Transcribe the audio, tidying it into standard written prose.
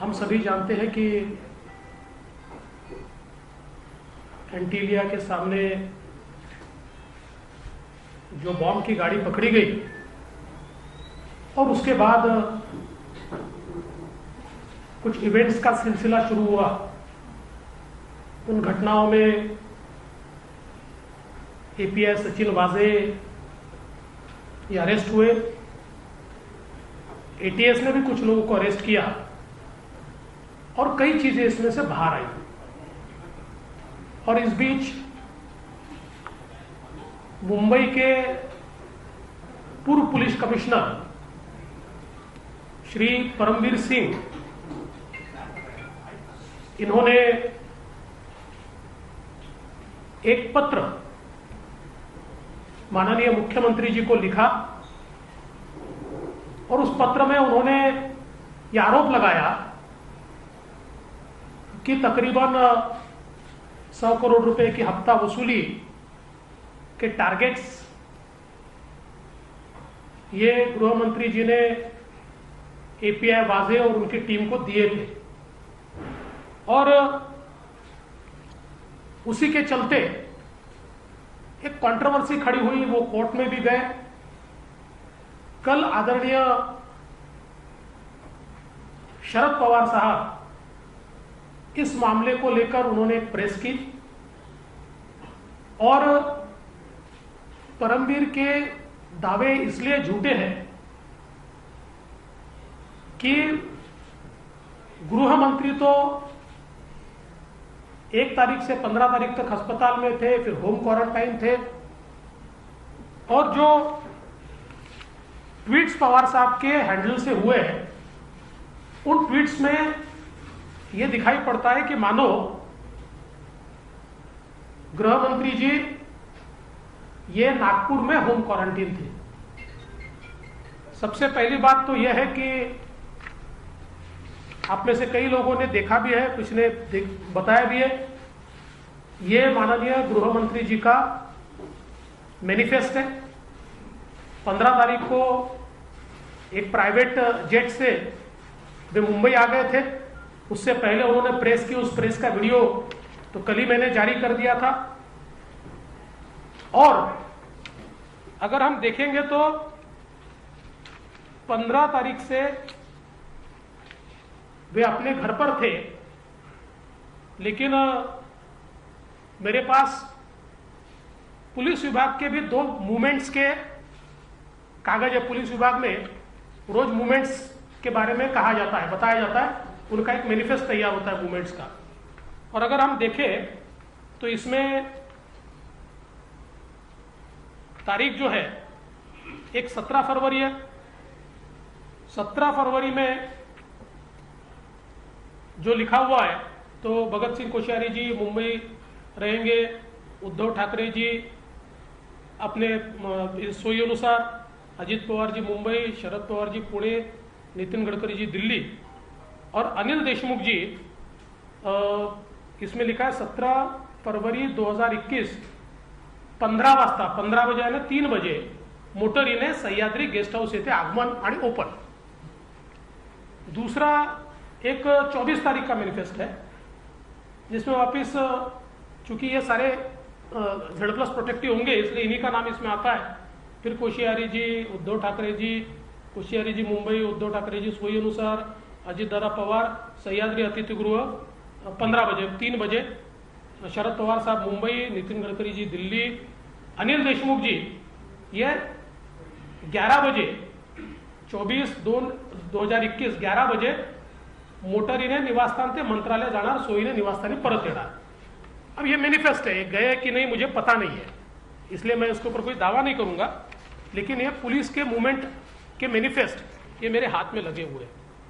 हम सभी जानते हैं कि एंटीलिया के सामने जो बॉम्ब की गाड़ी पकड़ी गई और उसके बाद कुछ इवेंट्स का सिलसिला शुरू हुआ। उन घटनाओं में एपीआई सचिन वाजे ये अरेस्ट हुए, एटीएस ने भी कुछ लोगों को अरेस्ट किया और कई चीजें इसमें से बाहर आई। और इस बीच मुंबई के पूर्व पुलिस कमिश्नर श्री परमवीर सिंह, इन्होंने एक पत्र माननीय मुख्यमंत्री जी को लिखा और उस पत्र में उन्होंने यह आरोप लगाया कि तकरीबन 100 करोड़ रुपए की हफ्ता वसूली के टारगेट्स ये गृह मंत्री जी ने एपीआई वाजे और उनकी टीम को दिए थे और उसी के चलते एक कंट्रोवर्सी खड़ी हुई, वो कोर्ट में भी गए। कल आदरणीय शरद पवार साहब इस मामले को लेकर उन्होंने एक प्रेस की और परमवीर के दावे इसलिए झूठे हैं कि गृह मंत्री तो 1 तारीख से 15 तारीख तक अस्पताल में थे, फिर होम क्वारंटाइन थे और जो ट्वीट्स पवार साहब के हैंडल से हुए हैं उन ट्वीट्स में यह दिखाई पड़ता है कि मानो गृह मंत्री जी ये नागपुर में होम क्वारंटाइन थे। सबसे पहली बात तो यह है कि आप में से कई लोगों ने देखा भी है, कुछ ने बताया भी है, ये माननीय गृह मंत्री जी का मैनिफेस्ट है। 15 तारीख को एक प्राइवेट जेट से वे मुंबई आ गए थे। उससे पहले उन्होंने प्रेस की, उस प्रेस का वीडियो तो कल ही मैंने जारी कर दिया था। और अगर हम देखेंगे तो 15 तारीख से वे अपने घर पर थे, लेकिन मेरे पास पुलिस विभाग के भी 2 मूवमेंट्स के कागज है। पुलिस विभाग में रोज मूवमेंट्स के बारे में कहा जाता है, बताया जाता है, उनका एक मैनिफेस्ट तैयार होता है मूवमेंट्स का। और अगर हम देखें तो इसमें तारीख जो है एक 17 फरवरी है। 17 फरवरी में जो लिखा हुआ है तो भगत सिंह कोश्यारी जी मुंबई रहेंगे, उद्धव ठाकरे जी अपने सोई अनुसार, अजित पवार जी मुंबई, शरद पवार जी पुणे, नितिन गडकरी जी दिल्ली और अनिल देशमुख जी इसमें लिखा है 17 फरवरी 2021 15 वाजता, 15 बजे आणि 3 बजे मोटरीने सह्याद्री गेस्ट हाऊस येथे आगमन आणि ओपन। दूसरा एक 24 तारीख का मैनिफेस्ट है जिसमें वापिस, चूंकि ये सारे Z+ प्रोटेक्टिव होंगे इसलिए इन्हीं का नाम इसमें आता है। फिर कोश्यारी जी, उद्धव ठाकरे जी, कोश्यारी जी मुंबई, उद्धव ठाकरे जी सोई अनुसार, अजित दादा पवार सह्याद्री अतिथीगृह 15 बजे, 3 बजे शरद पवार साहब मुंबई, नितिन गडकरी जी दिल्ली, अनिल देशमुख जी ये 11 बजे 24/2/2021 11 बजे मोटरीने निवासस्थान ते मंत्रालय जाणार, सोयीने निवासस्थानी परत येणार। अब ये मैनिफेस्ट है, गए कि नहीं मुझे पता नहीं है, इसलिए मैं इसके ऊपर कोई दावा नहीं करूंगा, लेकिन ये पुलिस के मूवमेंट के मैनिफेस्ट ये मेरे हाथ में लगे हुए हैं।